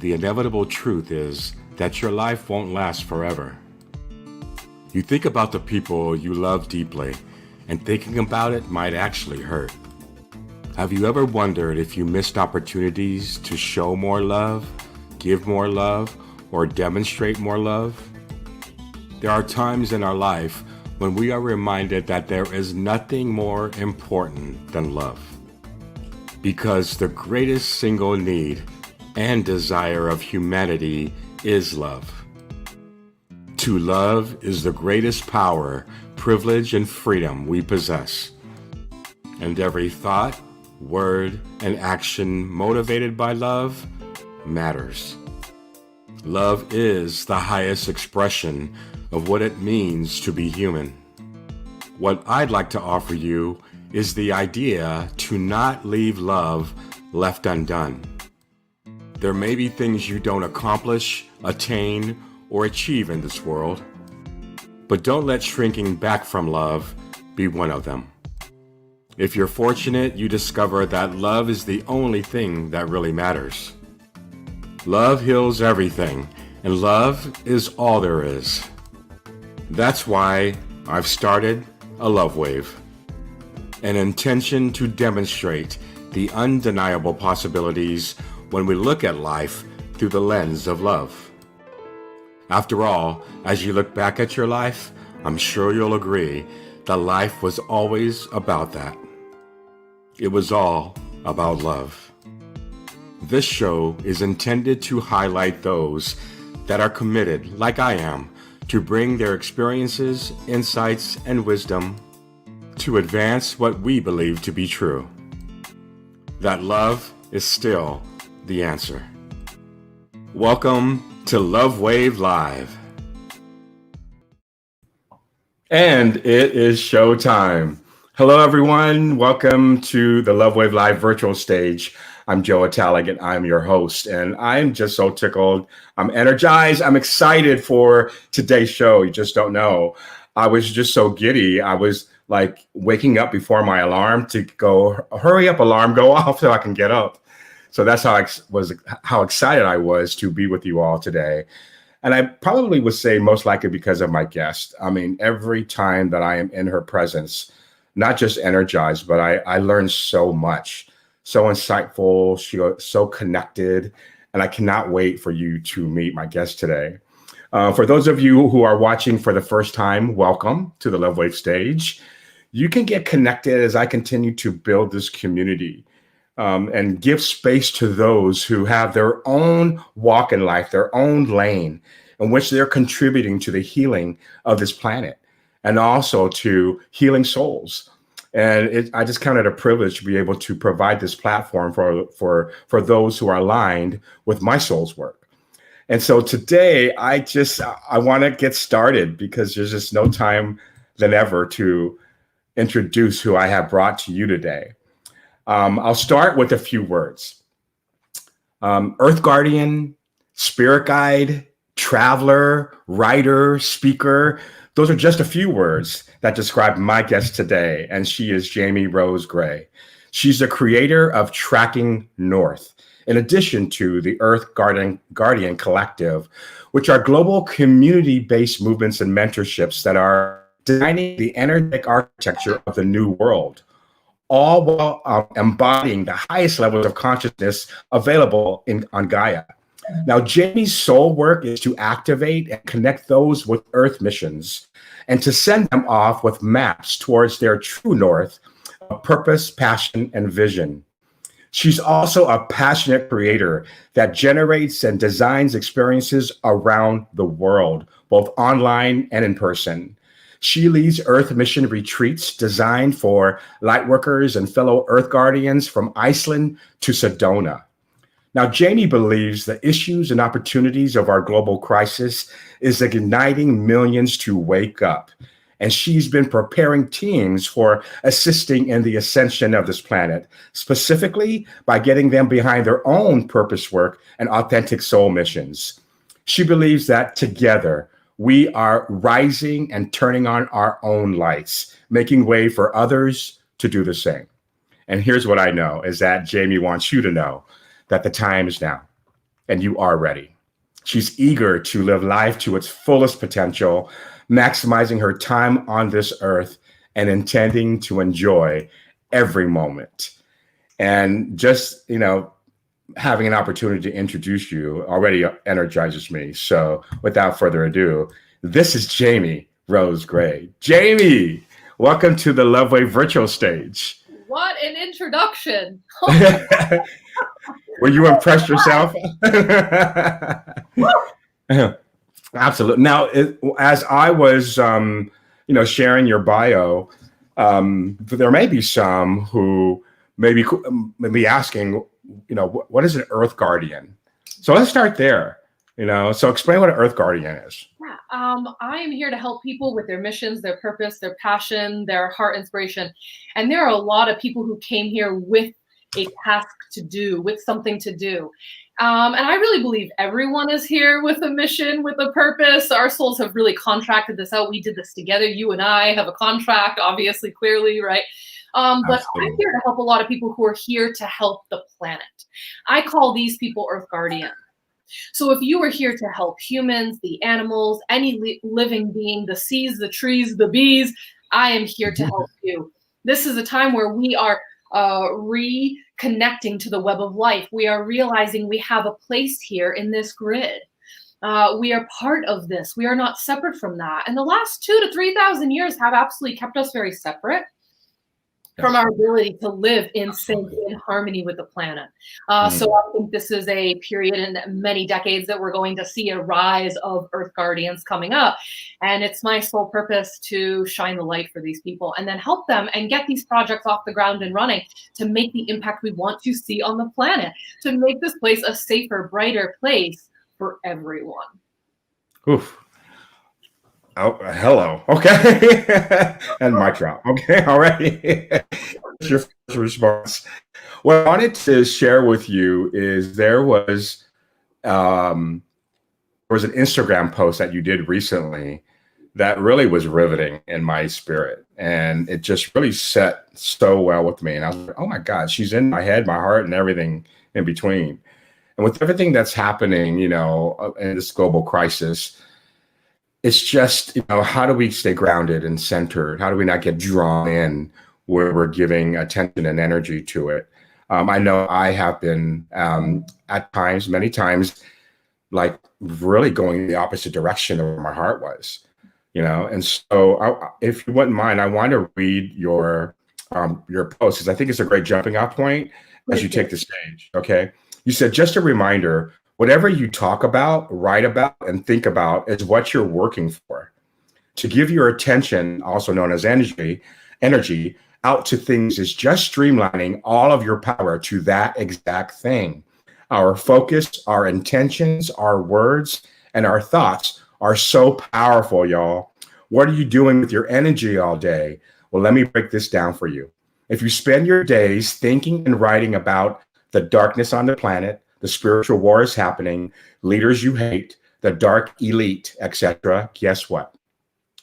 the inevitable truth is that your life won't last forever. You think about the people you love deeply, and thinking about it might actually hurt. Have you ever wondered if you missed opportunities to show more love, give more love, or demonstrate more love? There are times in our life when we are reminded that there is nothing more important than love. Because the greatest single need and desire of humanity is love. To love is the greatest power, privilege, and freedom we possess. And every thought, word, and action motivated by love matters. Love is the highest expression of what it means to be human. What I'd like to offer you is the idea to not leave love left undone. There may be things you don't accomplish, attain, or achieve in this world, but don't let shrinking back from love be one of them. If you're fortunate, you discover that love is the only thing that really matters. Love heals everything, and love is all there is. That's why I've started a love wave, an intention to demonstrate the undeniable possibilities when we look at life through the lens of love. After all, as you look back at your life, I'm sure you'll agree that life was always about that. It was all about love. This show is intended to highlight those that are committed, like I am, to bring their experiences, insights, and wisdom to advance what we believe to be true. That love is still the answer. Welcome to Love Wave Live. And it is showtime. Hello, everyone. Welcome to the Love Wave Live virtual stage. I'm Joe Italic, and I'm your host. And I'm just so tickled. I'm energized. I'm excited for today's show. You just don't know. I was just so giddy. I was like waking up before my alarm to go, hurry up, alarm, go off so I can get up. So that's how excited I was to be with you all today. And I probably would say most likely because of my guest. I mean, every time that I am in her presence, not just energized, but I learn so much. So insightful, so connected, and I cannot wait for you to meet my guest today. For those of you who are watching for the first time, welcome to the Love Wave stage. You can get connected as I continue to build this community and give space to those who have their own walk in life, their own lane in which they're contributing to the healing of this planet and also to healing souls. And I just count it a privilege to be able to provide this platform for those who are aligned with my soul's work. And so today, I want to get started because there's just no time than ever to introduce who I have brought to you today. I'll start with a few words. Earth Guardian, Spirit Guide, Traveler, Writer, Speaker. Those are just a few words that describe my guest today, and she is Jayme Rose Gray. She's the creator of Tracking North, in addition to the Earth Guardian Collective, which are global community-based movements and mentorships that are designing the energetic architecture of the new world, all while embodying the highest levels of consciousness available on Gaia. Now, Jayme's soul work is to activate and connect those with Earth missions and to send them off with maps towards their true north of purpose, passion, and vision. She's also a passionate creator that generates and designs experiences around the world, both online and in person. She leads Earth Mission retreats designed for lightworkers and fellow Earth Guardians from Iceland to Sedona. Now, Jayme believes the issues and opportunities of our global crisis is igniting millions to wake up. And she's been preparing teams for assisting in the ascension of this planet, specifically by getting them behind their own purpose work and authentic soul missions. She believes that together, we are rising and turning on our own lights, making way for others to do the same. And here's what I know is that Jayme wants you to know that the time is now. and you are ready. She's eager to live life to its fullest potential, maximizing her time on this earth and intending to enjoy every moment. And just, having an opportunity to introduce you already energizes me. So without further ado, this is Jayme Rose Gray. Jayme, welcome to the Lovewave virtual stage. What an introduction. Were you impressed yourself? Absolutely. Now, as I was, sharing your bio, there may be some who may be asking, what is an Earth Guardian? So let's start there. So explain what an Earth Guardian is. Yeah, I am here to help people with their missions, their purpose, their passion, their heart inspiration. And there are a lot of people who came here with a task to do, with something to do. And I really believe everyone is here with a mission, with a purpose. Our souls have really contracted this out. We did this together. You and I have a contract, obviously, clearly, right? But I'm here to help a lot of people who are here to help the planet. I call these people Earth Guardians. So if you are here to help humans, the animals, any living being, the seas, the trees, the bees, I am here to help you. This is a time where we are reconnecting to the web of life. We are realizing we have a place here in this grid. We are part of this. We are not separate from that. And the last 2,000 to 3,000 years have absolutely kept us very separate from our ability to live in sync, in harmony with the planet. So I think this is a period in many decades that we're going to see a rise of Earth Guardians coming up. And it's my sole purpose to shine the light for these people and then help them and get these projects off the ground and running to make the impact we want to see on the planet, to make this place a safer, brighter place for everyone. Oof. Oh, hello. Okay. And mic drop. Okay. All right. What's your first response? What I wanted to share with you is there was an Instagram post that you did recently that really was riveting in my spirit. And it just really set so well with me. And I was like, oh my God, she's in my head, my heart, and everything in between. And with everything that's happening, in this global crisis, it's just, how do we stay grounded and centered? How do we not get drawn in where we're giving attention and energy to it? I know I have been at times, many times, like really going the opposite direction of where my heart was, And so if you wouldn't mind, I want to read your post because I think it's a great jumping off point as you take the stage. Okay. You said, just a reminder, whatever you talk about, write about, and think about is what you're working for. To give your attention, also known as energy, out to things is just streamlining all of your power to that exact thing. Our focus, our intentions, our words, and our thoughts are so powerful, y'all. What are you doing with your energy all day? Well, let me break this down for you. If you spend your days thinking and writing about the darkness on the planet, the spiritual war is happening, leaders you hate, the dark elite, etc., guess what?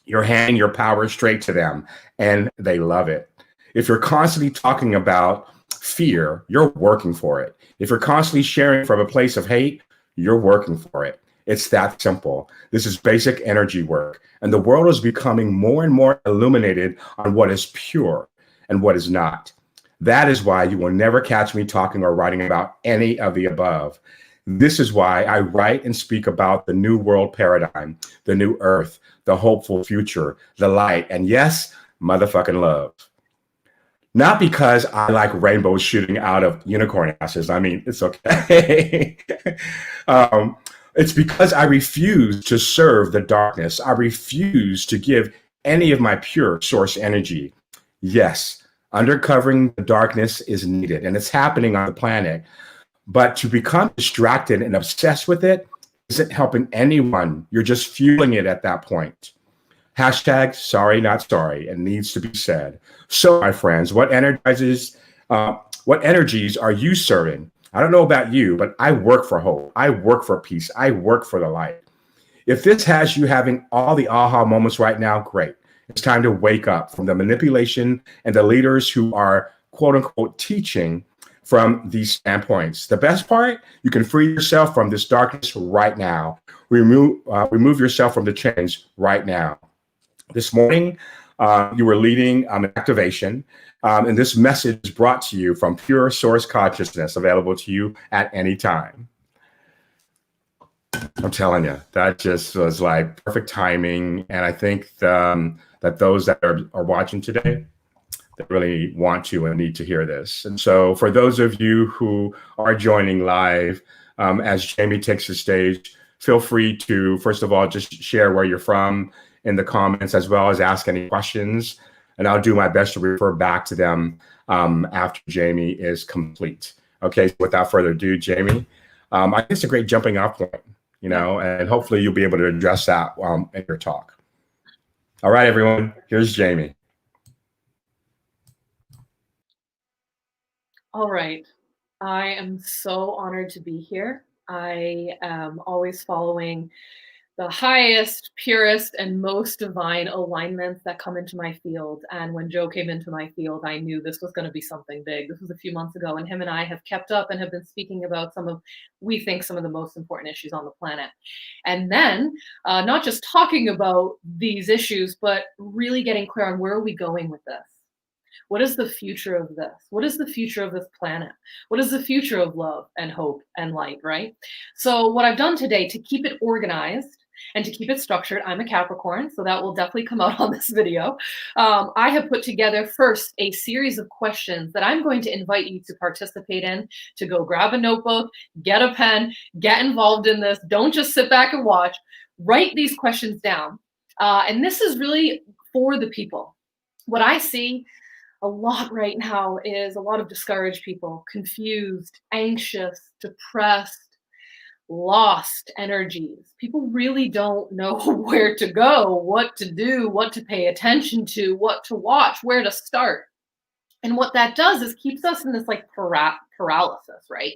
You're handing your power straight to them, and they love it. If you're constantly talking about fear, you're working for it. If you're constantly sharing from a place of hate, you're working for it. It's that simple. This is basic energy work, and the world is becoming more and more illuminated on what is pure and what is not. That is why you will never catch me talking or writing about any of the above. This is why I write and speak about the new world paradigm, the new earth, the hopeful future, the light, and yes, motherfucking love. Not because I like rainbows shooting out of unicorn asses. I mean, it's okay. It's because I refuse to serve the darkness. I refuse to give any of my pure source energy. Yes, undercovering the darkness is needed, and it's happening on the planet. But to become distracted and obsessed with it isn't helping anyone. You're just fueling it at that point. Hashtag sorry, not sorry. It needs to be said. So, my friends, what energies are you serving? I don't know about you, but I work for hope. I work for peace. I work for the light. If this has you having all the aha moments right now, great. It's time to wake up from the manipulation and the leaders who are, quote unquote, teaching from these standpoints. The best part, you can free yourself from this darkness right now. Remove yourself from the chains right now. This morning, you were leading an activation, and this message is brought to you from Pure Source Consciousness, available to you at any time. I'm telling you, that just was like perfect timing. And I think that those that are watching today, they really want to and need to hear this. And so for those of you who are joining live, as Jayme takes the stage, feel free to, first of all, just share where you're from in the comments, as well as ask any questions. And I'll do my best to refer back to them after Jayme is complete. Okay, so without further ado, Jayme, I think it's a great jumping off point, and hopefully you'll be able to address that in your talk. All right, everyone, here's Jayme. All right. I am so honored to be here. I am always following the highest, purest, and most divine alignments that come into my field. And when Joe came into my field, I knew this was going to be something big. This was a few months ago, and him and I have kept up and have been speaking about some of the most important issues on the planet. And then not just talking about these issues, but really getting clear on where are we going with this? What is the future of this? What is the future of this planet? What is the future of love and hope and light, right? So what I've done today to keep it organized and to keep it structured, I'm a Capricorn, so that will definitely come out on this video. I have put together first a series of questions that I'm going to invite you to participate in, to go grab a notebook, get a pen, get involved in this. Don't just sit back and watch. Write these questions down. And this is really for the people. What I see a lot right now is a lot of discouraged people, confused, anxious, depressed, lost energies. People really don't know where to go, what to do, what to pay attention to, what to watch, where to start. And what that does is keeps us in this like paralysis, right?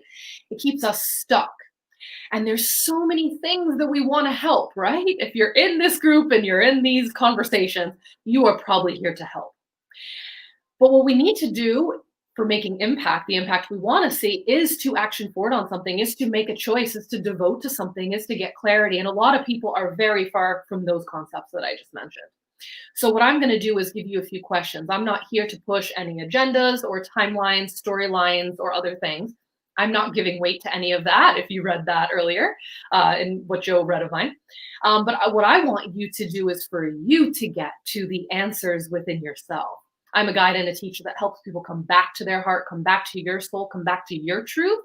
It keeps us stuck. And there's so many things that we want to help, right? If you're in this group and you're in these conversations, you are probably here to help. But what we need to do for making impact, the impact we want to see, is to action forward on something, is to make a choice, is to devote to something, is to get clarity. And a lot of people are very far from those concepts that I just mentioned. So what I'm going to do is give you a few questions. I'm not here to push any agendas or timelines, storylines, or other things. I'm not giving weight to any of that, if you read that earlier in what Joe read of mine. But what I want you to do is for you to get to the answers within yourself. I'm a guide and a teacher that helps people come back to their heart, come back to your soul, come back to your truth,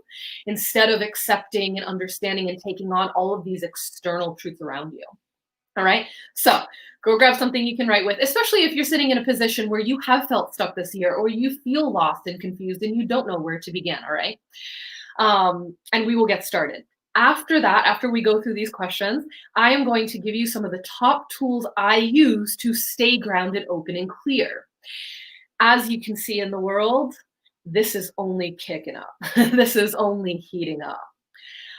instead of accepting and understanding and taking on all of these external truths around you. All right. So go grab something you can write with, especially if you're sitting in a position where you have felt stuck this year, or you feel lost and confused and you don't know where to begin. All right. And we will get started. After that, after we go through these questions, I am going to give you some of the top tools I use to stay grounded, open, and clear. As you can see in the world, this is only kicking up. This is only heating up.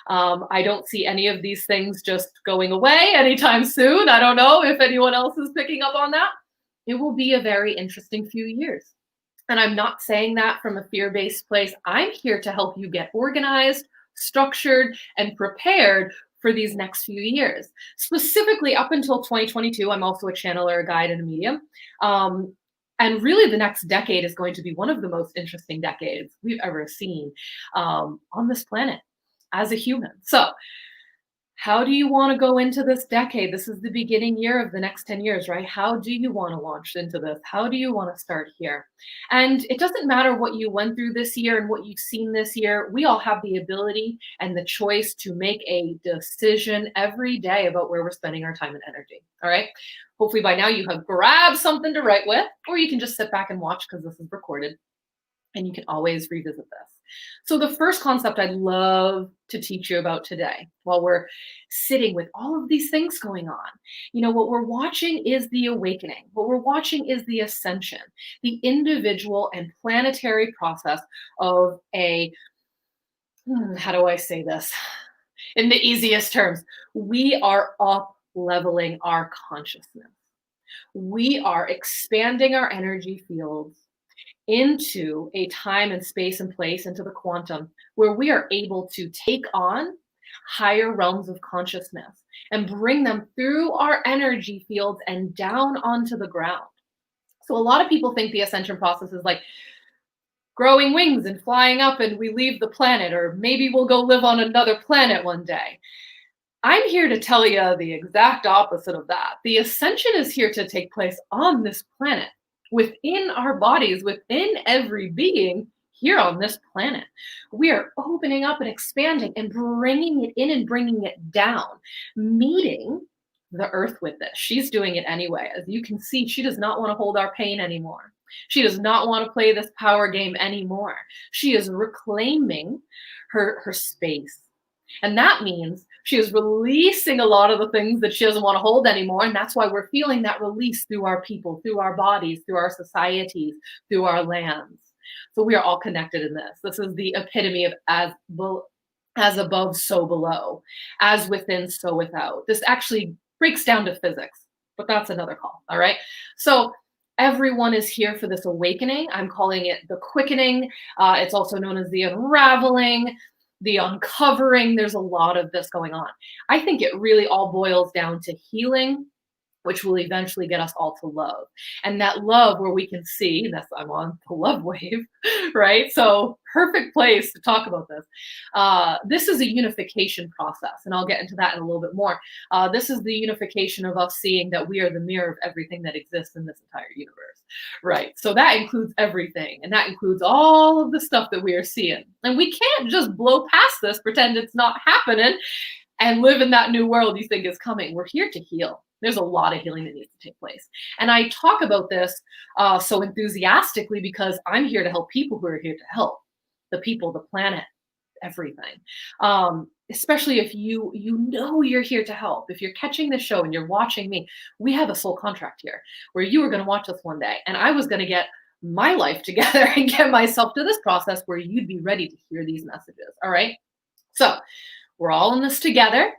I don't see any of these things just going away anytime soon. I don't know if anyone else is picking up on that. It will be a very interesting few years. And I'm not saying that from a fear-based place. I'm here to help you get organized, structured, and prepared for these next few years. Specifically up until 2022, I'm also a channeler, a guide, and a medium. And really the next decade is going to be one of the most interesting decades we've ever seen on this planet as a human. So how do you want to go into this decade? This is the beginning year of the next 10 years, right? How do you want to launch into this? How do you want to start here? And it doesn't matter what you went through this year and what you've seen this year. We all have the ability and the choice to make a decision every day about where we're spending our time and energy. All right. Hopefully by now you have grabbed something to write with, or you can just sit back and watch because this is recorded and you can always revisit this. So the first concept I'd love to teach you about today, while we're sitting with all of these things going on, what we're watching is the awakening. What we're watching is the ascension, the individual and planetary process of how do I say this in the easiest terms? We are up leveling our consciousness. We are expanding our energy fields into a time and space and place, into the quantum, where we are able to take on higher realms of consciousness and bring them through our energy fields and down onto the ground. So a lot of people think the ascension process is like growing wings and flying up and we leave the planet, or maybe we'll go live on another planet one day. I'm here to tell you the exact opposite of that. The ascension is here to take place on this planet, within our bodies, within every being here on this planet. We are opening up and expanding and bringing it in and bringing it down, meeting the earth with this. She's doing it anyway. As you can see, she does not want to hold our pain anymore. She does not want to play this power game anymore. She is reclaiming her space. And that means she is releasing a lot of the things that she doesn't want to hold anymore. And that's why we're feeling that release through our people, through our bodies, through our societies, through our lands. So we are all connected in this. This is the epitome of as above, so below, as within, so without. This actually breaks down to physics, but that's another call. All right. So everyone is here for this awakening. I'm calling it the quickening. It's also known as the unraveling, the uncovering. There's a lot of this going on. I think it really all boils down to healing, which will eventually get us all to love. And that love where we can see, that's I'm on the love wave, right? So perfect place to talk about this. This is a unification process, and I'll get into that in a little bit more. This is the unification of us seeing that we are the mirror of everything that exists in this entire universe, right? So that includes everything, and that includes all of the stuff that we are seeing. And we can't just blow past this, pretend it's not happening, and live in that new world you think is coming. We're here to heal. There's a lot of healing that needs to take place. And I talk about this so enthusiastically because I'm here to help people who are here to help. The people, the planet, everything. Especially if you know you're here to help. If you're catching the show and you're watching me, we have a soul contract here where you were going to watch us one day. And I was going to get my life together and get myself to this process where you'd be ready to hear these messages. All right. So we're all in this together.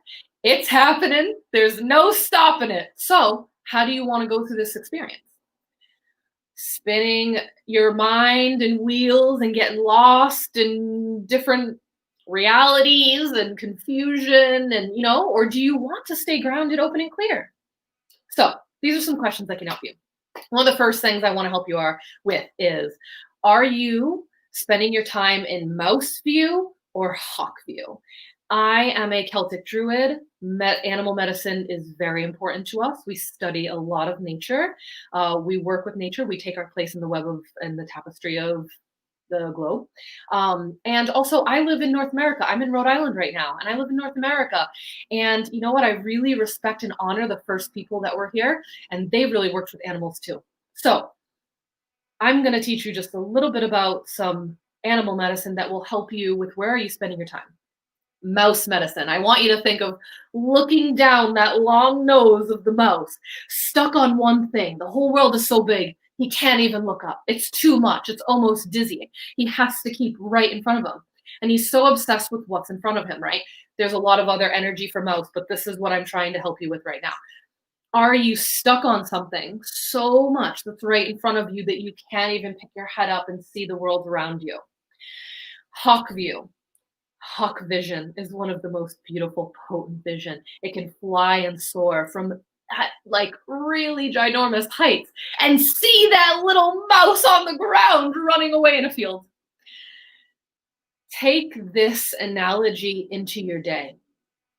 It's happening. There's no stopping it. So how do you want to go through this experience? Spinning your mind and wheels and getting lost in different realities and confusion and, or do you want to stay grounded, open, and clear? So these are some questions that can help you. One of the first things I want to help you with is, are you spending your time in mouse view or hawk view? I am a Celtic druid. Animal medicine is very important to us. We study a lot of nature. We work with nature. We take our place in the web and the tapestry of the globe. And also, I live in North America. I'm in Rhode Island right now, and I live in North America. And you know what? I really respect and honor the first people that were here, and they really worked with animals too. So I'm going to teach you just a little bit about some animal medicine that will help you with where are you spending your time. Mouse medicine. I want you to think of looking down that long nose of the mouse, stuck on one thing. The whole world is so big, he can't even look up. It's too much. It's almost dizzying. He has to keep right in front of him. And he's so obsessed with what's in front of him, right? There's a lot of other energy for mouse, but this is what I'm trying to help you with right now. Are you stuck on something so much that's right in front of you that you can't even pick your head up and see the world around you? Hawk view. Hawk vision is one of the most beautiful, potent vision. It can fly and soar from like really ginormous heights and see that little mouse on the ground running away in a field. Take this analogy into your day.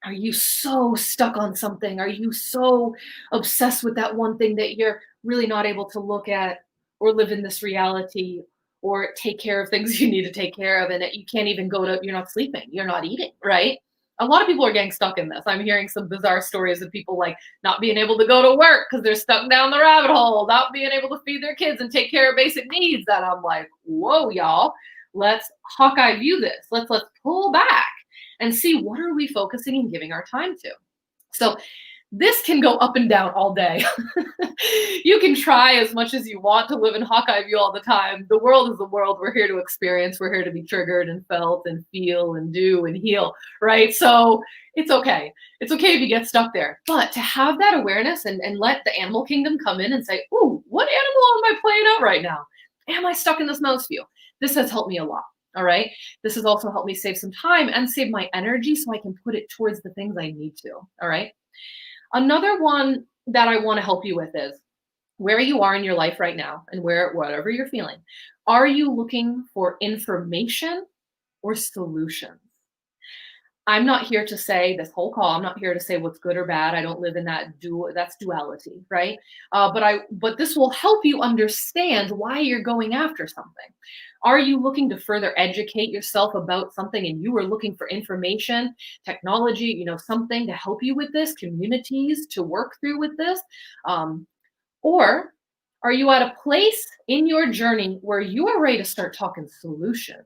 Are you so stuck on something? Are you so obsessed with that one thing that you're really not able to look at or live in this reality or take care of things you need to take care of, and that you can't even you're not sleeping, you're not eating, right? A lot of people are getting stuck in this. I'm hearing some bizarre stories of people like not being able to go to work because they're stuck down the rabbit hole, not being able to feed their kids and take care of basic needs. And I'm like, whoa, y'all, let's Hawkeye view this. Let's pull back and see what are we focusing and giving our time to. So this can go up and down all day. You can try as much as you want to live in Hawkeye view all the time. The world is the world. We're here to experience. We're here to be triggered and felt and feel and do and heal, right? So it's okay. It's okay if you get stuck there. But to have that awareness and let the animal kingdom come in and say, ooh, what animal am I playing out right now? Am I stuck in this mouse view? This has helped me a lot. All right. This has also helped me save some time and save my energy so I can put it towards the things I need to. All right. Another one that I want to help you with is where you are in your life right now and whatever you're feeling. Are you looking for information or solutions? I'm not here to say this whole call. I'm not here to say what's good or bad. I don't live in that's duality, right? But this will help you understand why you're going after something. Are you looking to further educate yourself about something and you are looking for information, technology, something to help you with this, communities to work through with this? Or are you at a place in your journey where you are ready to start talking solutions?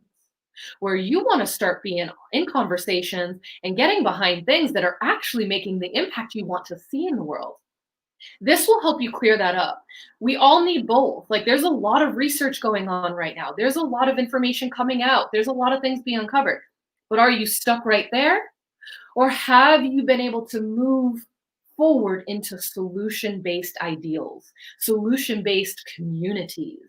Where you want to start being in conversations and getting behind things that are actually making the impact you want to see in the world. This will help you clear that up. We all need both. Like there's a lot of research going on right now. There's a lot of information coming out. There's a lot of things being uncovered. But are you stuck right there? Or have you been able to move forward into solution-based ideals, solution-based communities?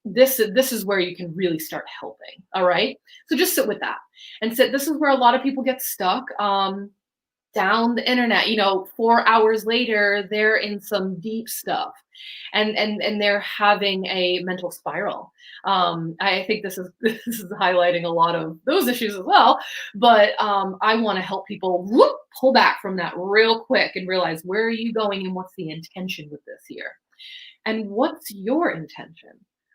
This is where you can really start helping. All right. So just sit with that and sit. This is where a lot of people get stuck. Down the internet, 4 hours later, they're in some deep stuff and they're having a mental spiral. I think this is highlighting a lot of those issues as well. But I want to help people pull back from that real quick and realize where are you going and what's the intention with this here? And what's your intention?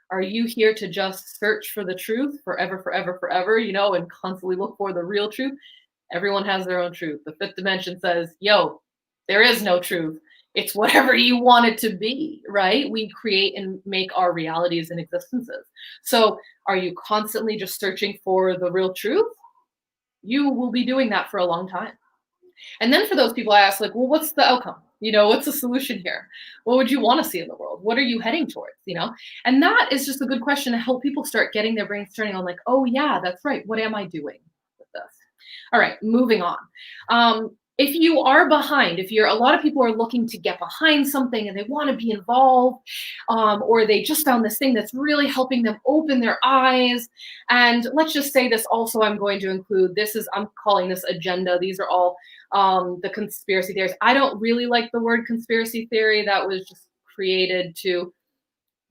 Are you here to just search for the truth forever, forever, forever, and constantly look for the real truth? Everyone has their own truth. The fifth dimension says, yo, there is no truth. It's whatever you want it to be, right? We create and make our realities and existences. So are you constantly just searching for the real truth? You will be doing that for a long time. And then for those people, I ask, like, well, what's the outcome? What's the solution here? What would you want to see in the world? What are you heading towards? And that is just a good question to help people start getting their brains turning on, like, oh yeah, that's right. What am I doing with this? All right, moving on. If you are behind, a lot of people are looking to get behind something and they want to be involved, or they just found this thing that's really helping them open their eyes. And let's just say this also, I'm going to include, I'm calling this agenda. These are all the conspiracy theories. I don't really like the word conspiracy theory. That was just created to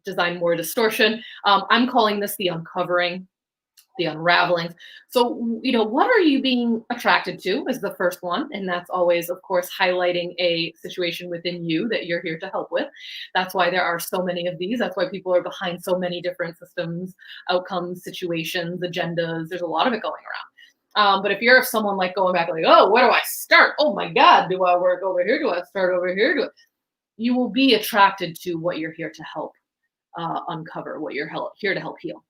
design more distortion. I'm calling this the uncovering, the unraveling. So, what are you being attracted to is the first one. And that's always, of course, highlighting a situation within you that you're here to help with. That's why there are so many of these. That's why people are behind so many different systems, outcomes, situations, agendas. There's a lot of it going around. But if you're someone like going back, like, oh, where do I start? Oh my God, do I work over here? Do I start over here? You will be attracted to what you're here to help uncover, what you're here to help heal.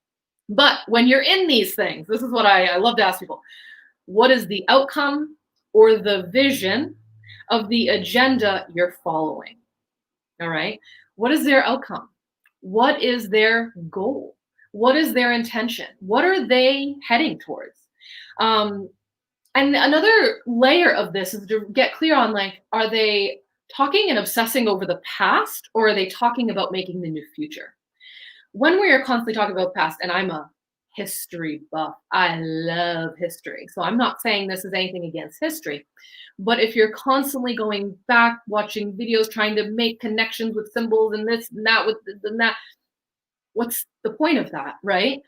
But when you're in these things, this is what I love to ask people. What is the outcome or the vision of the agenda you're following? All right. What is their outcome? What is their goal? What is their intention? What are they heading towards? And another layer of this is to get clear on, like, are they talking and obsessing over the past, or are they talking about making the new future? When we are constantly talking about the past, and I'm a history buff, I love history. So I'm not saying this is anything against history, but if you're constantly going back, watching videos, trying to make connections with symbols and this and that with this and that, what's the point of that, right?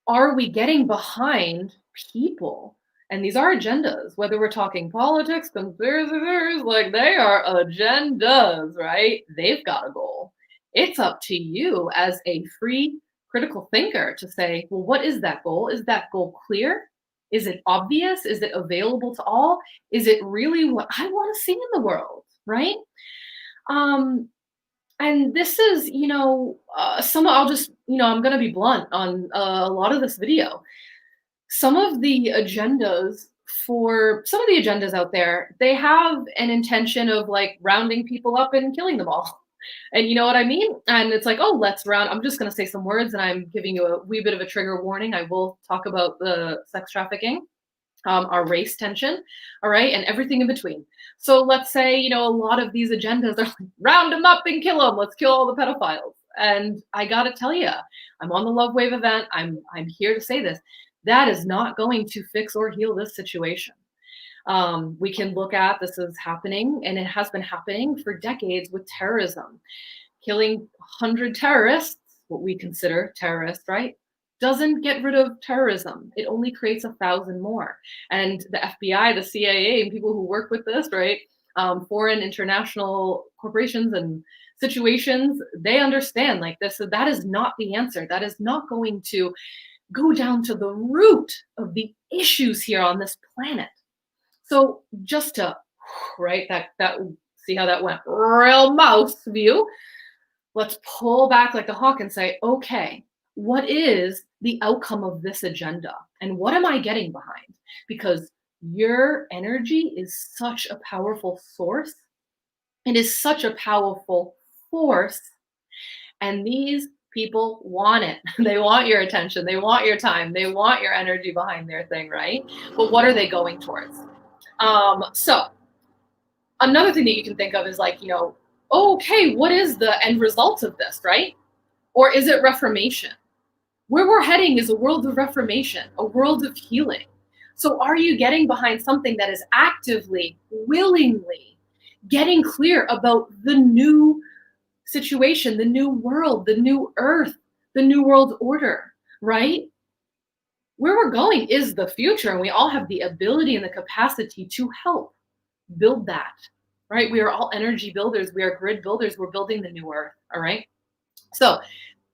Are we getting behind people? And these are agendas, whether we're talking politics, conspiracy theories, like, they are agendas, right? They've got a goal. It's up to you as a free critical thinker to say, well, what is that goal? Is that goal clear? Is it obvious? Is it available to all? Is it really what I want to see in the world, right? And this is, I'll just, I'm going to be blunt on a lot of this video. Some of the agendas out there, they have an intention of, like, rounding people up and killing them all. And you know what I mean? And it's like, oh, let's round. I'm just going to say some words, and I'm giving you a wee bit of a trigger warning. I will talk about the sex trafficking, our race tension, all right, and everything in between. So let's say, a lot of these agendas are like, round them up and kill them. Let's kill all the pedophiles. And I got to tell you, I'm on the Love Wave event. I'm here to say this. That is not going to fix or heal this situation. We can look at this is happening, and it has been happening for decades with terrorism. Killing 100 terrorists, what we consider terrorists, right, doesn't get rid of terrorism. It only creates 1,000 more. And the FBI, the CIA, and people who work with this, right, foreign international corporations and situations, they understand like this. So that is not the answer. That is not going to go down to the root of the issues here on this planet. So just to, right, that see how that went, real mouse view. Let's pull back like the hawk and say, okay, what is the outcome of this agenda? And what am I getting behind? Because your energy is such a powerful source. It is such a powerful force. And these people want it. They want your attention. They want your time. They want your energy behind their thing, right? But what are they going towards? So another thing that you can think of is like, okay, what is the end result of this, right? Or is it reformation? Where we're heading is a world of reformation, a world of healing. So are you getting behind something that is actively, willingly getting clear about the new situation, the new world, the new earth, the new world order, right? Where we're going is the future, and we all have the ability and the capacity to help build that, right? We are all energy builders. We are grid builders. We're building the new earth, all right? So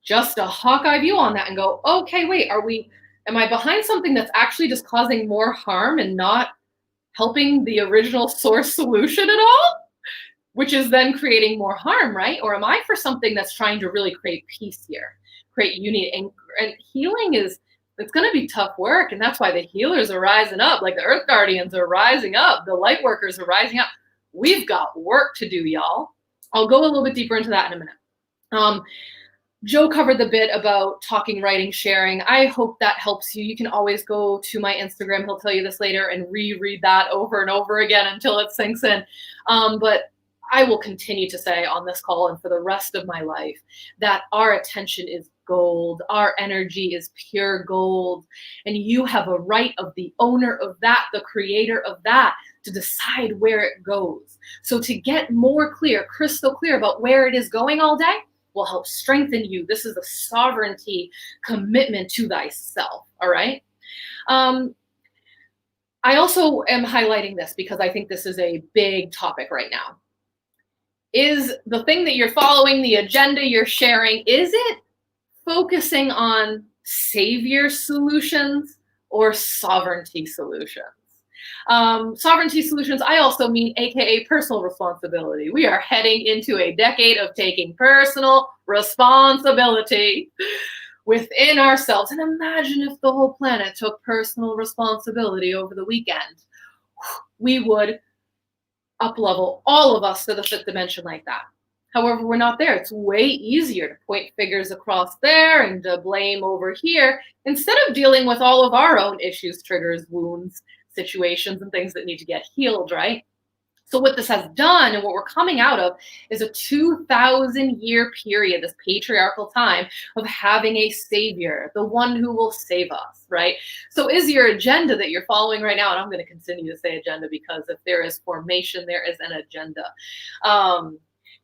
just a Hawkeye view on that and go, okay, wait, am I behind something that's actually just causing more harm and not helping the original source solution at all? Which is then creating more harm, right? Or am I for something that's trying to really create peace here, create unity? And healing it's going to be tough work. And that's why the healers are rising up, like the Earth Guardians are rising up, the light workers are rising up. We've got work to do, y'all. I'll go a little bit deeper into that in a minute. Joe covered the bit about talking, writing, sharing. I hope that helps you. You can always go to my Instagram. He'll tell you this later and reread that over and over again until it sinks in. But I will continue to say on this call and for the rest of my life that our attention is gold. Our energy is pure gold. And you have a right of the owner of that, the creator of that, to decide where it goes. So to get more clear, crystal clear about where it is going all day will help strengthen you. This is a sovereignty commitment to thyself. All right. I also am highlighting this because I think this is a big topic right now. Is the thing that you're following, the agenda you're sharing, is it focusing on savior solutions or sovereignty solutions? Sovereignty solutions, I also mean AKA personal responsibility. We are heading into a decade of taking personal responsibility within ourselves. And imagine if the whole planet took personal responsibility over the weekend. We would up-level all of us to the fifth dimension like that. However, we're not there. It's way easier to point fingers across there and to blame over here instead of dealing with all of our own issues, triggers, wounds, situations, and things that need to get healed, right? So what this has done and what we're coming out of is a 2,000-year period, this patriarchal time of having a savior, the one who will save us, right? So is your agenda that you're following right now, and I'm going to continue to say agenda because if there is formation, there is an agenda.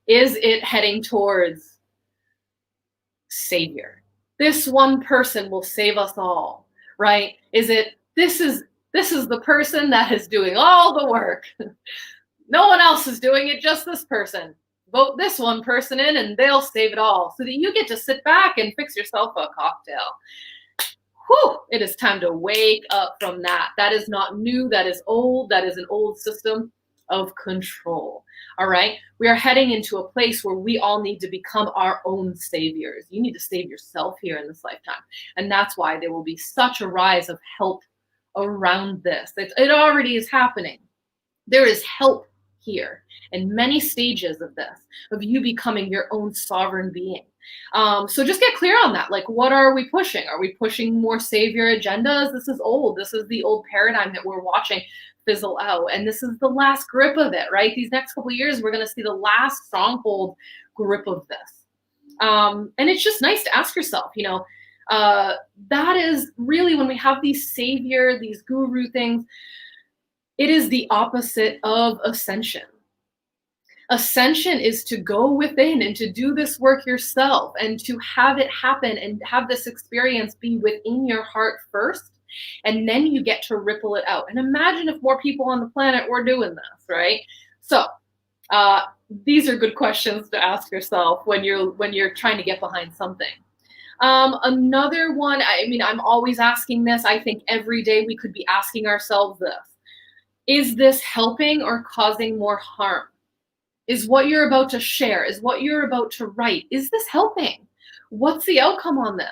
Is it heading towards savior? This one person will save us all, right? Is it, this is the person that is doing all the work. No one else is doing it, just this person. Vote this one person in and they'll save it all so that you get to sit back and fix yourself a cocktail. Whew, it is time to wake up from that. That is not new. That is old. That is an old system of control. All right. We are heading into a place where we all need to become our own saviors. You need to save yourself here in this lifetime. And that's why there will be such a rise of help around this. It already is happening. There is help here in many stages of this, of you becoming your own sovereign being. So just get clear on that. Like, what are we pushing? Are we pushing more savior agendas? This is old. This is the old paradigm that we're watching fizzle out. And this is the last grip of it, right? These next couple of years, we're going to see the last stronghold grip of this. And it's just nice to ask yourself, that is really when we have these savior, these guru things, it is the opposite of ascension. Ascension is to go within and to do this work yourself and to have it happen and have this experience be within your heart first. And then you get to ripple it out. And imagine if more people on the planet were doing this, right? So these are good questions to ask yourself when you're trying to get behind something. Another one, I'm always asking this. I think every day we could be asking ourselves this. Is this helping or causing more harm? Is what you're about to share, is what you're about to write, is this helping? What's the outcome on this?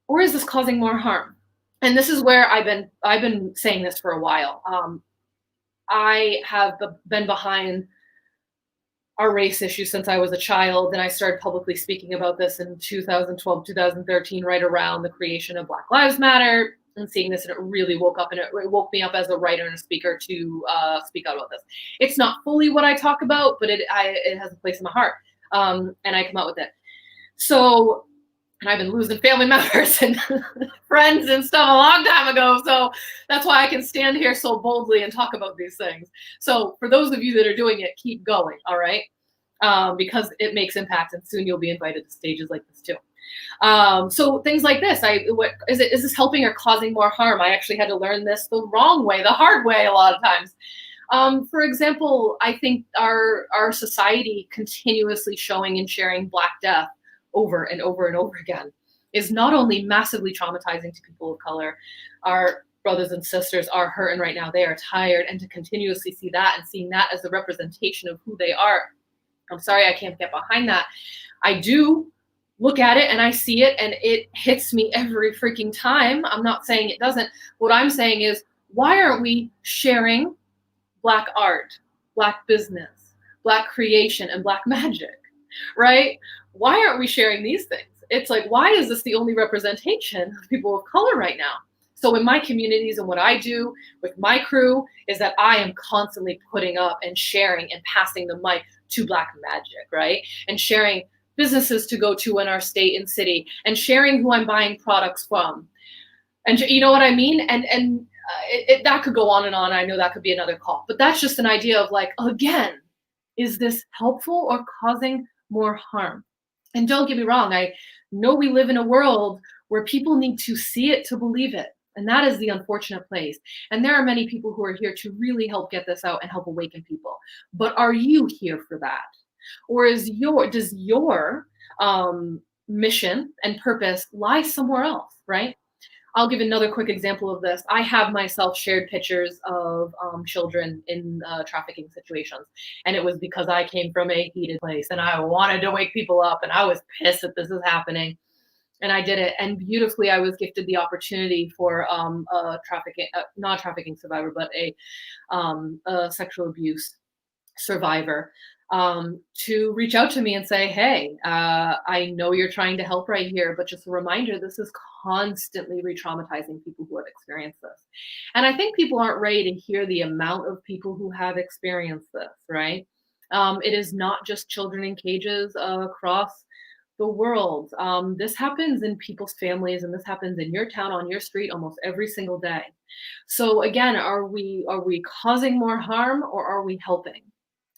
Or is this causing more harm? And this is where I've been saying this for a while. I have been behind our race issue since I was a child, and I started publicly speaking about this in 2012, 2013, right around the creation of Black Lives Matter, and seeing this, and it really woke me up as a writer and a speaker to speak out about this. It's not fully what I talk about, but it has a place in my heart, and I come out with it. So, and I've been losing family members and friends and stuff a long time ago, so that's why I can stand here so boldly and talk about these things. So for those of you that are doing it, keep going, all right? Because it makes impact, and soon you'll be invited to stages like this too. So things like this, is this helping or causing more harm? I actually had to learn this the wrong way, the hard way a lot of times. For example, I think our society continuously showing and sharing Black death over and over and over again is not only massively traumatizing to people of color. Our brothers and sisters are hurting right now. They are tired, and to continuously see that and seeing that as a representation of who they are, I'm sorry, I can't get behind that. I do look at it and I see it, and it hits me every freaking time. I'm not saying it doesn't. What I'm saying is, why aren't we sharing Black art, Black business, Black creation, and Black magic, right? Why aren't we sharing these things? It's like, why is this the only representation of people of color right now? So in my communities and what I do with my crew is that I am constantly putting up and sharing and passing the mic to Black magic, right? And sharing businesses to go to in our state and city, and sharing who I'm buying products from. And you know what I mean? And that could go on and on. I know that could be another call, but that's just an idea of like, again, is this helpful or causing more harm? And don't get me wrong, I know we live in a world where people need to see it to believe it. And that is the unfortunate place. And there are many people who are here to really help get this out and help awaken people. But are you here for that? Or does your mission and purpose lie somewhere else, right? I'll give another quick example of this. I have myself shared pictures of children in trafficking situations. And it was because I came from a heated place and I wanted to wake people up, and I was pissed that this is happening. And I did it. And beautifully, I was gifted the opportunity for not trafficking survivor, but a sexual abuse survivor to reach out to me and say, hey, I know you're trying to help right here, but just a reminder, this is constantly re-traumatizing people who have experienced this. And I think people aren't ready to hear the amount of people who have experienced this, right? It is not just children in cages across the world. This happens in people's families, and this happens in your town, on your street, almost every single day. So again, are we causing more harm, or are we helping?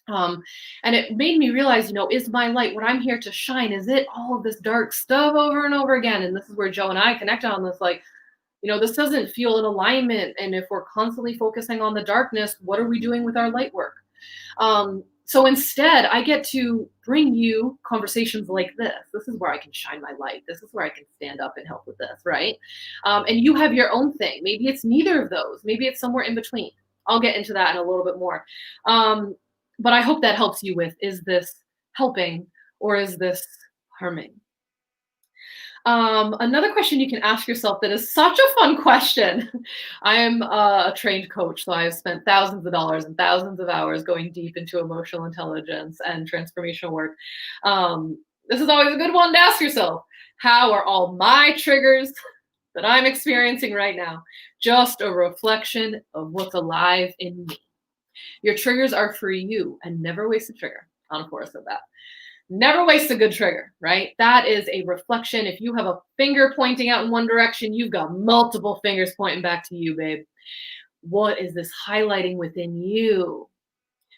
And it made me realize, is my light, what I'm here to shine, is it all of this dark stuff over and over again? And this is where Joe and I connected on this, like, this doesn't feel in alignment. And if we're constantly focusing on the darkness, what are we doing with our light work? So instead, I get to bring you conversations like this. This is where I can shine my light. This is where I can stand up and help with this, right? And you have your own thing. Maybe it's neither of those. Maybe it's somewhere in between. I'll get into that in a little bit more. But I hope that helps you with, is this helping or is this harming? Another question you can ask yourself that is such a fun question. I am a trained coach, so I've spent thousands of dollars and thousands of hours going deep into emotional intelligence and transformational work. This is always a good one to ask yourself. How are all my triggers that I'm experiencing right now just a reflection of what's alive in me? Your triggers are for you, and never waste a trigger. Anna Forrest said that. Never waste a good trigger, right? That is a reflection. If you have a finger pointing out in one direction, you've got multiple fingers pointing back to you, babe. What is this highlighting within you?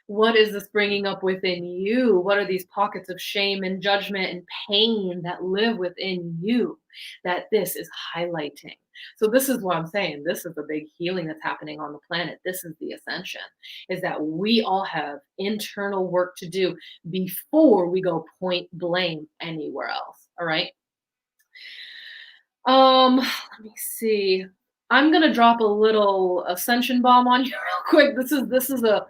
What is this bringing up within you? What are these pockets of shame and judgment and pain that live within you that this is highlighting? So this is what I'm saying. This is the big healing that's happening on the planet. This is the ascension, is that we all have internal work to do before we go point blame anywhere else. All right. Let me see. I'm gonna drop a little ascension bomb on you real quick. This is a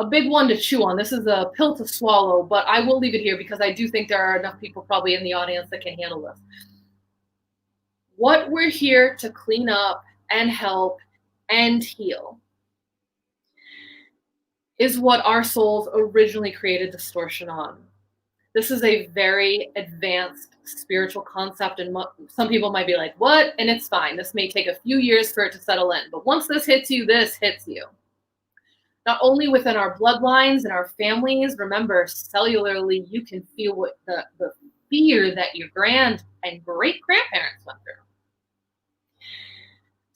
big one to chew on. This is a pill to swallow, but I will leave it here because I do think there are enough people probably in the audience that can handle this. What we're here to clean up and help and heal is what our souls originally created distortion on. This is a very advanced spiritual concept, and some people might be like, what? And it's fine. This may take a few years for it to settle in, but once this hits you, this hits you. Not only within our bloodlines and our families, remember, cellularly, you can feel what the fear that your grand and great grandparents went through.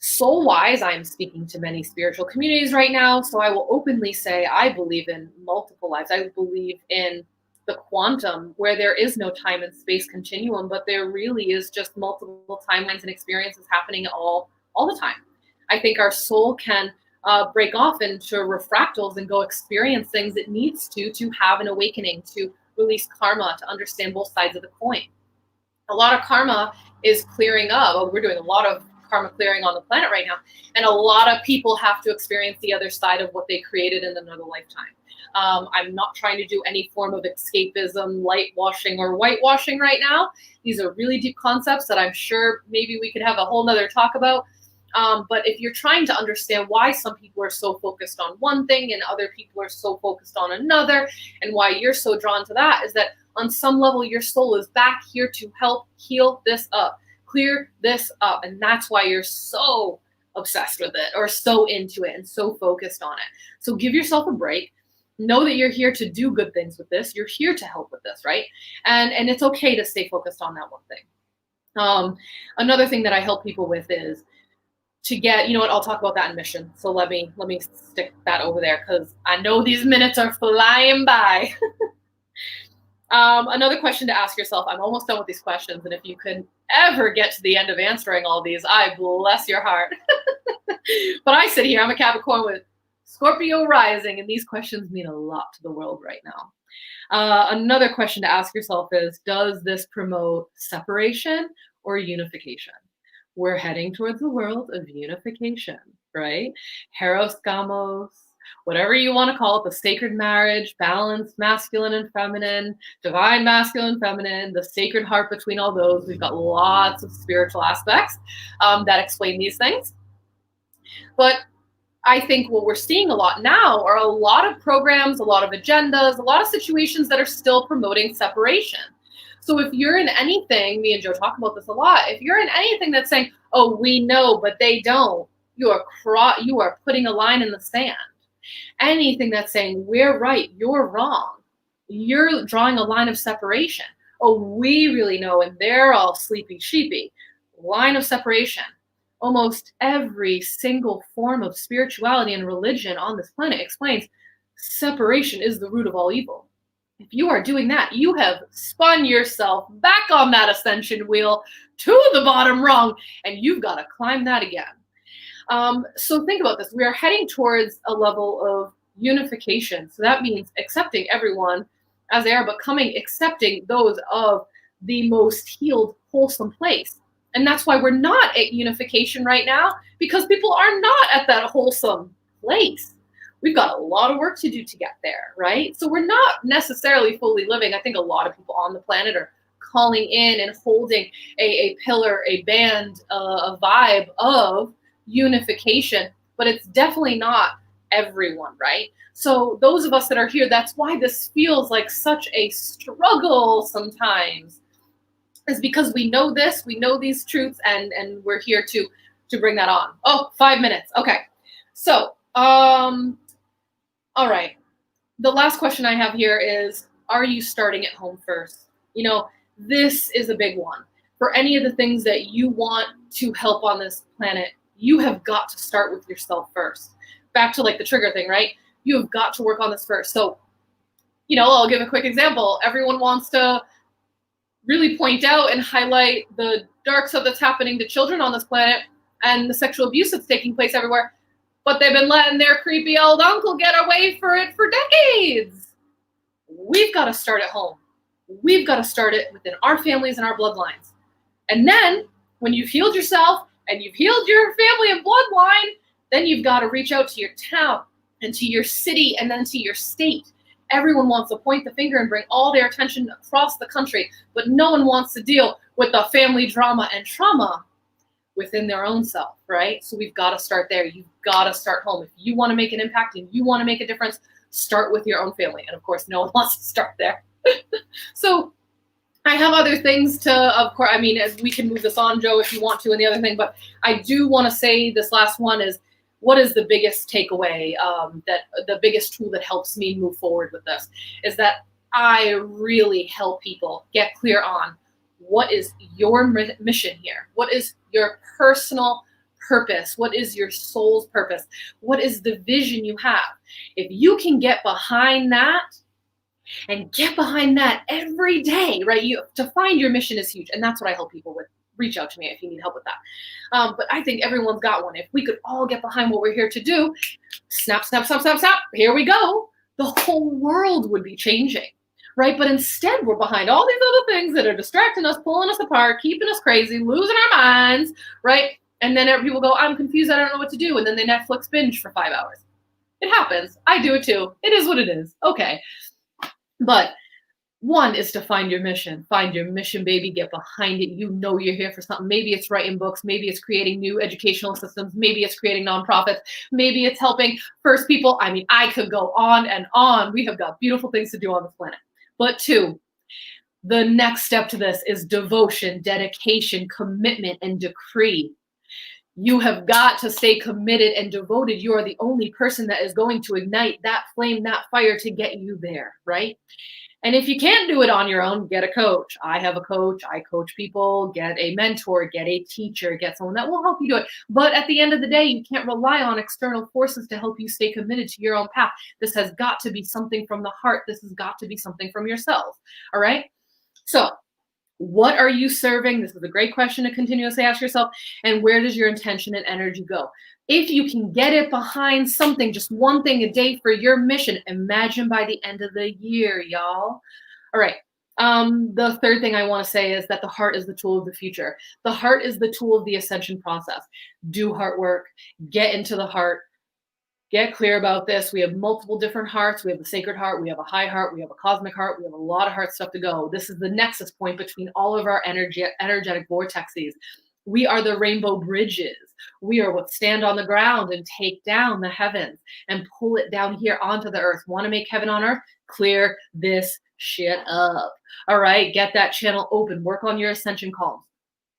Soul-wise, I'm speaking to many spiritual communities right now, so I will openly say I believe in multiple lives. I believe in the quantum, where there is no time and space continuum, but there really is just multiple timelines and experiences happening all the time. I think our soul can break off into refractals and go experience things it needs to have an awakening, to release karma, to understand both sides of the coin. A lot of karma is clearing up. We're doing a lot of karma clearing on the planet right now, and a lot of people have to experience the other side of what they created in another lifetime. I'm not trying to do any form of escapism, light washing, or whitewashing right now. These are really deep concepts that I'm sure maybe we could have a whole nother talk about. But if you're trying to understand why some people are so focused on one thing and other people are so focused on another, and why you're so drawn to that, is that on some level, your soul is back here to help heal this up, clear this up. And that's why you're so obsessed with it, or so into it and so focused on it. So give yourself a break. Know that you're here to do good things with this. You're here to help with this, right? And it's okay to stay focused on that one thing. Another thing that I help people with is to get, you know what, I'll talk about that in mission. So let me stick that over there, because I know these minutes are flying by. Another question to ask yourself, I'm almost done with these questions, and if you can ever get to the end of answering all these, I bless your heart. But I sit here, I'm a Capricorn with Scorpio rising, and these questions mean a lot to the world right now. Another question to ask yourself is, does this promote separation or unification? We're heading towards the world of unification, right? Heros Gamos, whatever you want to call it, the sacred marriage, balanced masculine and feminine, divine masculine, feminine, the sacred heart between all those. We've got lots of spiritual aspects that explain these things. But I think what we're seeing a lot now are a lot of programs, a lot of agendas, a lot of situations that are still promoting separation. So if you're in anything, me and Joe talk about this a lot, if you're in anything that's saying, oh, we know, but they don't, you are putting a line in the sand. Anything that's saying, we're right, you're wrong, you're drawing a line of separation. Oh, we really know, and they're all sleepy sheepy. Line of separation. Almost every single form of spirituality and religion on this planet explains separation is the root of all evil. If you are doing that, you have spun yourself back on that ascension wheel to the bottom rung, and you've got to climb that again. So think about this. We are heading towards a level of unification. So that means accepting everyone as they are, but accepting those of the most healed, wholesome place. And that's why we're not at unification right now, because people are not at that wholesome place. We've got a lot of work to do to get there, right? So we're not necessarily fully living. I think a lot of people on the planet are calling in and holding a pillar, a band, a vibe of unification, but it's definitely not everyone, right? So those of us that are here, that's why this feels like such a struggle sometimes, is because we know this, we know these truths, and we're here to bring that on. Oh, 5 minutes. Okay. So, all right. The last question I have here is, Are you starting at home first? You know, this is a big one. For any of the things that you want to help on this planet, you have got to start with yourself first. Back to like the trigger thing, right? You have got to work on this first. So, you know, I'll give a quick example. Everyone wants to really point out and highlight the dark stuff that's happening to children on this planet and the sexual abuse that's taking place everywhere. But they've been letting their creepy old uncle get away for it for decades. We've got to start at home. We've got to start it within our families and our bloodlines. And then when you've healed yourself and you've healed your family and bloodline, then you've got to reach out to your town and to your city and then to your state. Everyone wants to point the finger and bring all their attention across the country, but no one wants to deal with the family drama and trauma within their own self, right? So we've got to start there. You've got to start home. If you want to make an impact and you want to make a difference, start with your own family. And of course, no one wants to start there. So I have other things to, of course, I mean, we can move this on, Joe, if you want to, and the other thing, but I do want to say this last one is, what is the biggest takeaway, that the biggest tool that helps me move forward with this is that I really help people get clear on what is your mission here? What is your personal purpose? What is your soul's purpose? What is the vision you have? If you can get behind that and get behind that every day, right? To find your mission is huge. And that's what I help people with. Reach out to me if you need help with that. But I think everyone's got one. If we could all get behind what we're here to do, snap, snap, snap, snap, snap, here we go. The whole world would be changing, right? But instead, we're behind all these other things that are distracting us, pulling us apart, keeping us crazy, losing our minds, right? And then people go, I'm confused, I don't know what to do. And then they Netflix binge for 5 hours. It happens. I do it too. It is what it is. Okay. But one is to find your mission, baby, get behind it. You know you're here for something. Maybe it's writing books. Maybe it's creating new educational systems. Maybe it's creating nonprofits. Maybe it's helping first people. I mean, I could go on and on. We have got beautiful things to do on this planet. But two, the next step to this is devotion, dedication, commitment, and decree. You have got to stay committed and devoted. You are the only person that is going to ignite that flame, that fire to get you there, right? And if you can't do it on your own, get a coach. I have a coach. I coach people. Get a mentor, get a teacher, get someone that will help you do it. But at the end of the day, you can't rely on external forces to help you stay committed to your own path. This has got to be something from the heart. This has got to be something from yourself. All right? So what are you serving? This is a great question to continuously ask yourself. And where does your intention and energy go? If you can get it behind something, just one thing a day for your mission, imagine by the end of the year, y'all. All right. The third thing I want to say is that the heart is the tool of the future. The heart is the tool of the ascension process. Do heart work, get into the heart, get clear about this. We have multiple different hearts. We have the sacred heart. We have a high heart. We have a cosmic heart. We have a lot of heart stuff to go. This is the nexus point between all of our energetic vortexes. We are the rainbow bridges. We are what stand on the ground and take down the heavens and pull it down here onto the earth. Want to make heaven on earth? Clear this shit up. All right, get that channel open. Work on your ascension calms.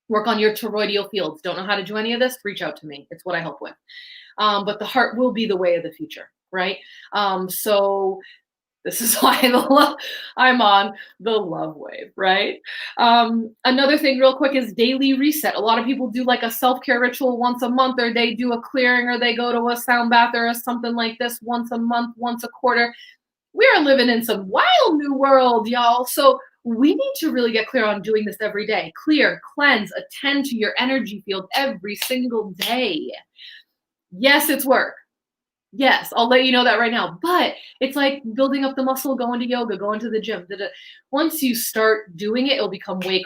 Work on your toroidal fields. Don't know how to do any of this? Reach out to me. It's what I help with. But the heart will be the way of the future, right? So this is why I'm on the love wave, right? Another thing real quick is daily reset. A lot of people do like a self-care ritual once a month, or they do a clearing, or they go to a sound bath or something like this once a month, once a quarter. We are living in some wild new world, y'all. So we need to really get clear on doing this every day. Clear, cleanse, attend to your energy field every single day. Yes, it's work. Yes, I'll let you know that right now. But it's like building up the muscle, going to yoga, going to the gym. Once you start doing it, it'll become way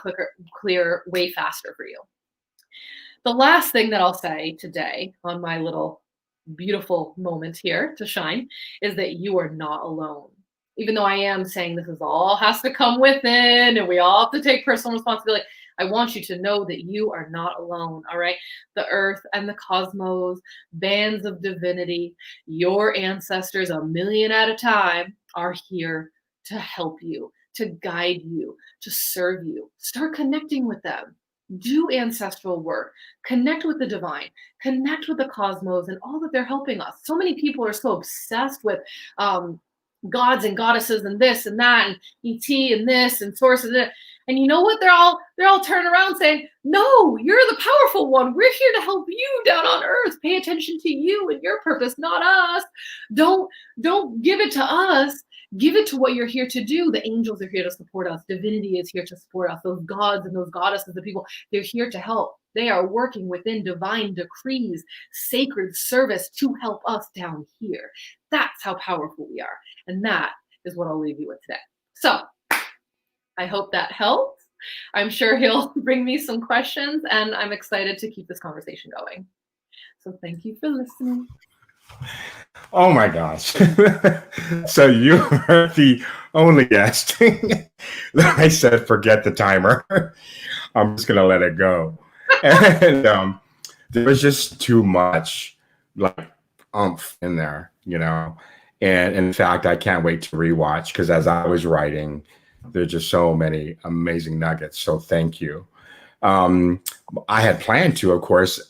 clearer, way faster for you. The last thing that I'll say today on my little beautiful moment here to shine is that you are not alone. Even though I am saying this is all has to come within and we all have to take personal responsibility, I want you to know that you are not alone, all right? The earth and the cosmos, bands of divinity, your ancestors, 1,000,000 at a time, are here to help you, to guide you, to serve you. Start connecting with them. Do ancestral work. Connect with the divine. Connect with the cosmos and all that they're helping us. So many people are so obsessed with gods and goddesses and this and that and ET and this and sources. And you know what? They're all turning around saying, no, you're the powerful one. We're here to help you down on earth. Pay attention to you and your purpose, not us. Don't give it to us. Give it to what you're here to do. The angels are here to support us. Divinity is here to support us. Those gods and those goddesses, the people, they're here to help. They are working within divine decrees, sacred service to help us down here. That's how powerful we are. And that is what I'll leave you with today. So I hope that helps. I'm sure he'll bring me some questions, and I'm excited to keep this conversation going. So thank you for listening. Oh my gosh. So you are the only guest that I said, forget the timer. I'm just going to let it go. And there was just too much like oomph in there, you know. And in fact, I can't wait to rewatch, because as I was writing, there's just so many amazing nuggets. So thank you. I had planned to, of course,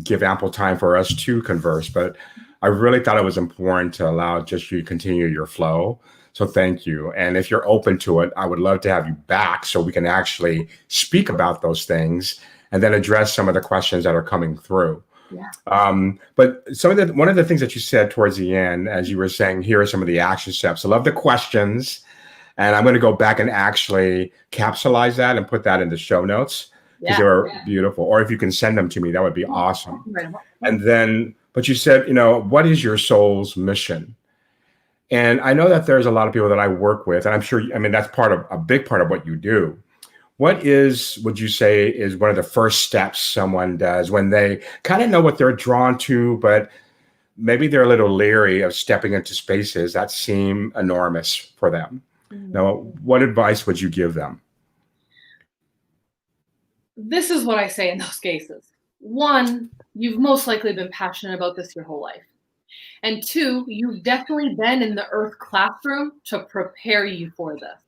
give ample time for us to converse, but I really thought it was important to allow just you to continue your flow. So thank you. And if you're open to it, I would love to have you back so we can actually speak about those things and then address some of the questions that are coming through. Yeah. But one of the things that you said towards the end, as you were saying, here are some of the action steps. I love the questions, and I'm going to go back and actually capsulize that and put that in the show notes, because they were beautiful. Or if you can send them to me, that would be awesome. And then, but you said, you know, what is your soul's mission? And I know that there's a lot of people that I work with, and I'm sure, I mean, that's a big part of what you do. What would you say is one of the first steps someone does when they kind of know what they're drawn to, but maybe they're a little leery of stepping into spaces that seem enormous for them? Mm-hmm. Now, what advice would you give them? This is what I say in those cases. One, you've most likely been passionate about this your whole life. And two, you've definitely been in the earth classroom to prepare you for this.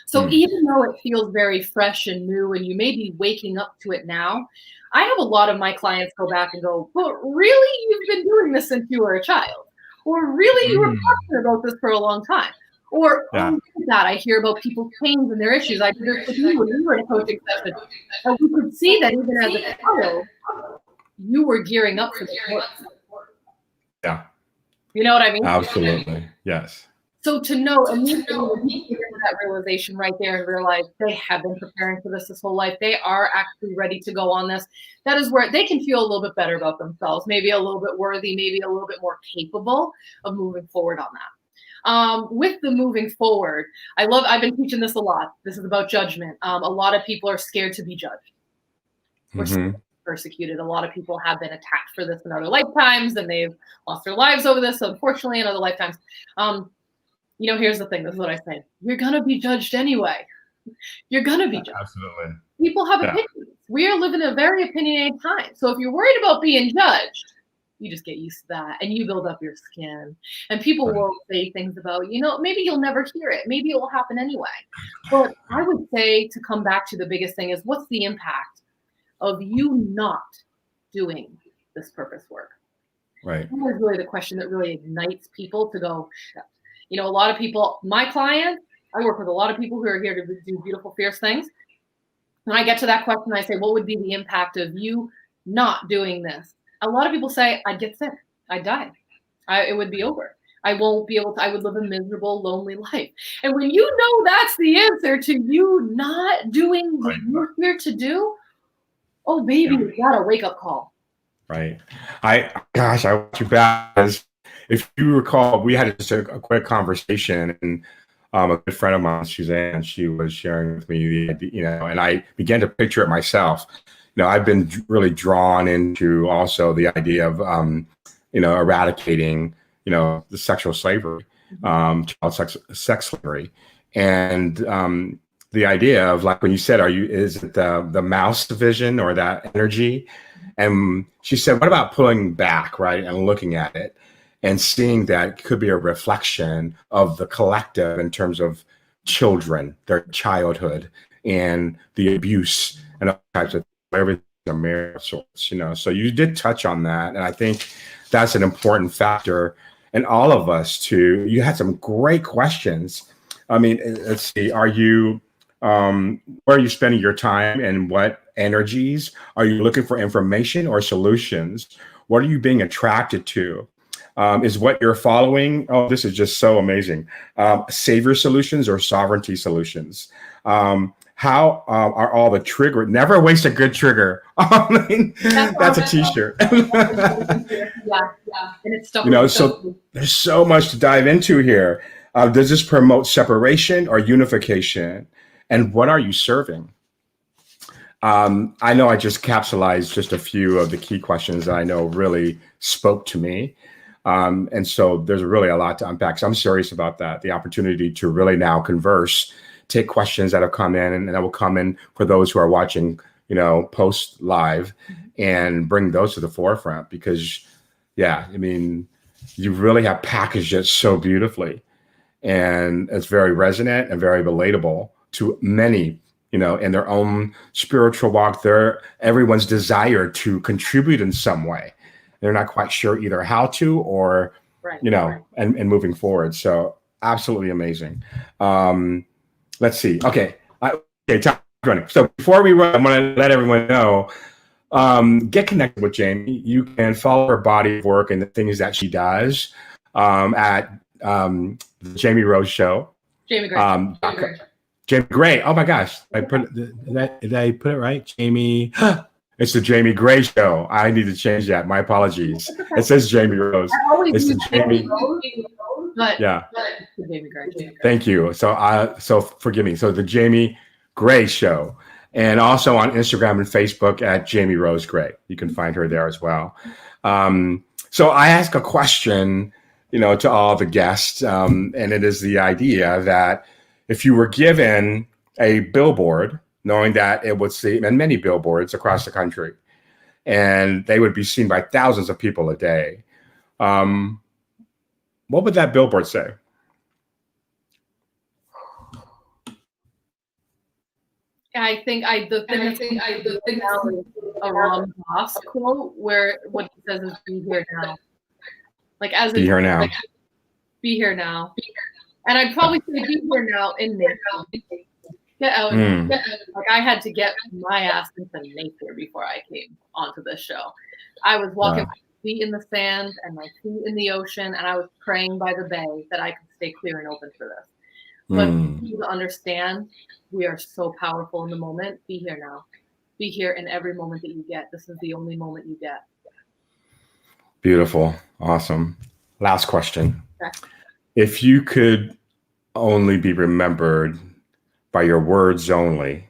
So even though it feels very fresh and new and you may be waking up to it now, I have a lot of my clients go back and go, but really, you've been doing this since you were a child? Or really, you were passionate about this for a long time? Or that I hear about people's pains and their issues. I did this with you when you were in a coaching session. And we could see that even as a child, you were gearing up for this work. Yeah. You know what I mean? Absolutely. Yes. So to know immediately that realization right there and realize they have been preparing for this whole life, they are actually ready to go on this. That is where they can feel a little bit better about themselves, maybe a little bit worthy, maybe a little bit more capable of moving forward on that. With the moving forward, I've been teaching this a lot. This is about judgment. A lot of people are scared to be judged. We're persecuted. A lot of people have been attacked for this in other lifetimes, and they've lost their lives over this, unfortunately, in other lifetimes. You know, here's the thing. This is what I say. You're going to be judged anyway. You're going to be judged. Absolutely. People have opinions. We are living a very opinionated time. So if you're worried about being judged, you just get used to that and you build up your skin. And people will say things about, you know, maybe you'll never hear it. Maybe it will happen anyway. But I would say, to come back to the biggest thing, is what's the impact of you not doing this purpose work? Right. That is really the question that really ignites people to go, shit. You know, a lot of people, my clients, I work with a lot of people who are here to do beautiful, fierce things. When I get to that question, I say, what would be the impact of you not doing this? A lot of people say, I'd get sick. I'd die. It would be over. I won't be able to, I would live a miserable, lonely life. And when you know that's the answer to you not doing what you're here to do, oh, baby, you got a wake-up call. Right. I want you back. If you recall, we had just a quick conversation, and a good friend of mine, Suzanne, she was sharing with me, you know, and I began to picture it myself. You know, I've been really drawn into also the idea of, you know, eradicating, you know, the sexual slavery, child sex slavery, and the idea of, like, when you said, is it the mouse vision or that energy? And she said, what about pulling back, right, and looking at it and seeing that it could be a reflection of the collective in terms of children, their childhood, and the abuse and all types of everything, a mirror of sorts, you know. So you did touch on that, and I think that's an important factor. and all of us to, you had some great questions. I mean, let's see, where are you spending your time and what energies? Are you looking for information or solutions? What are you being attracted to? Is what you're following? Oh, this is just so amazing. Savior solutions or sovereignty solutions? How are all the trigger? Never waste a good trigger. I mean, that's a T-shirt. Yeah, and it's stuck. So there's so much to dive into here. Does this promote separation or unification? And what are you serving? I know I just capsulized just a few of the key questions that I know really spoke to me. And so there's really a lot to unpack. So I'm serious about that, the opportunity to really now converse, take questions that have come in and that will come in for those who are watching, post live, and bring those to the forefront because, yeah, I mean, you really have packaged it so beautifully, and it's very resonant and very relatable to many, in their own spiritual walk. Everyone's desire to contribute in some way. They're not quite sure either how to or, and moving forward. So absolutely amazing. Let's see. Okay. Time running. So before we run, I'm going to let everyone know, get connected with Jayme. You can follow her body of work and the things that she does at the Jayme Rose Show. Jayme Gray. Jayme Gray. Oh my gosh. Did I put it right? Jayme. It's the Jayme Gray Show. I need to change that. My apologies. It says Jayme Rose. It's the Jayme. Yeah. Jayme Gray. Thank you. So forgive me. So the Jayme Gray Show, and also on Instagram and Facebook at Jayme Rose Gray. You can find her there as well. So I ask a question, to all the guests, and it is the idea that if you were given a billboard, knowing that it would see, and many billboards across the country, and they would be seen by thousands of people a day, what would that billboard say? I think the thing a Ram Dass quote where what he says is "Be here now." Like as be here now. Like, be here now. And I'd probably say be here now in nature. Get out. Like I had to get my ass into nature before I came onto this show. I was walking my feet in the sand and my feet in the ocean, and I was praying by the bay that I could stay clear and open for this. But for you to understand, we are so powerful in the moment. Be here now. Be here in every moment that you get. This is the only moment you get. Beautiful. Awesome. Last question. Okay. If you could only be remembered by your words only,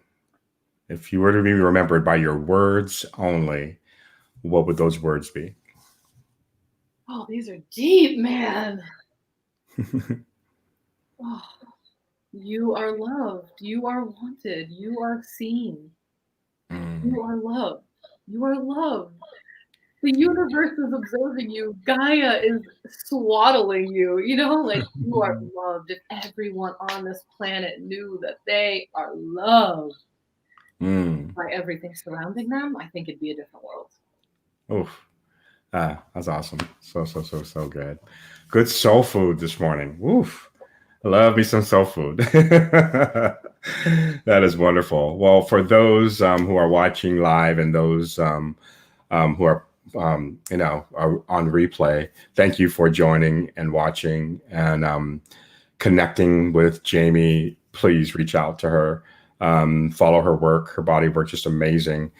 if you were to be remembered by your words only, what would those words be? Oh, these are deep, man. Oh, you are loved. You are wanted. You are seen. You are loved. You are loved. The universe is observing you. Gaia is swaddling you. Like you are loved. If everyone on this planet knew that they are loved by everything surrounding them, I think it'd be a different world. Oof. That's awesome. So good. Good soul food this morning. Oof. I love me some soul food. That is wonderful. Well, for those who are watching live and those who are are on replay, thank you for joining and watching and connecting with Jayme. Please reach out to her, follow her work, her body work, just amazing.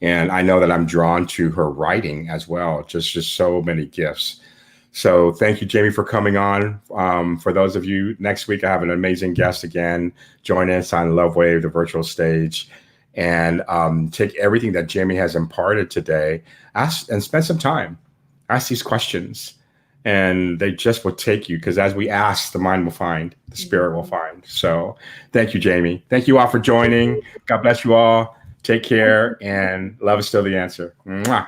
And I know that I'm drawn to her writing as well, just so many gifts. So thank you, Jayme, for coming on. For those of you, next week, I have an amazing guest again. Join us on Love Wave, the virtual stage, and take everything that Jayme has imparted today, ask and spend some time. Ask these questions, and they just will take you, because as we ask, the mind will find, the spirit will find. So thank you, Jayme. Thank you all for joining. God bless you all. Take care, and love is still the answer. Mwah.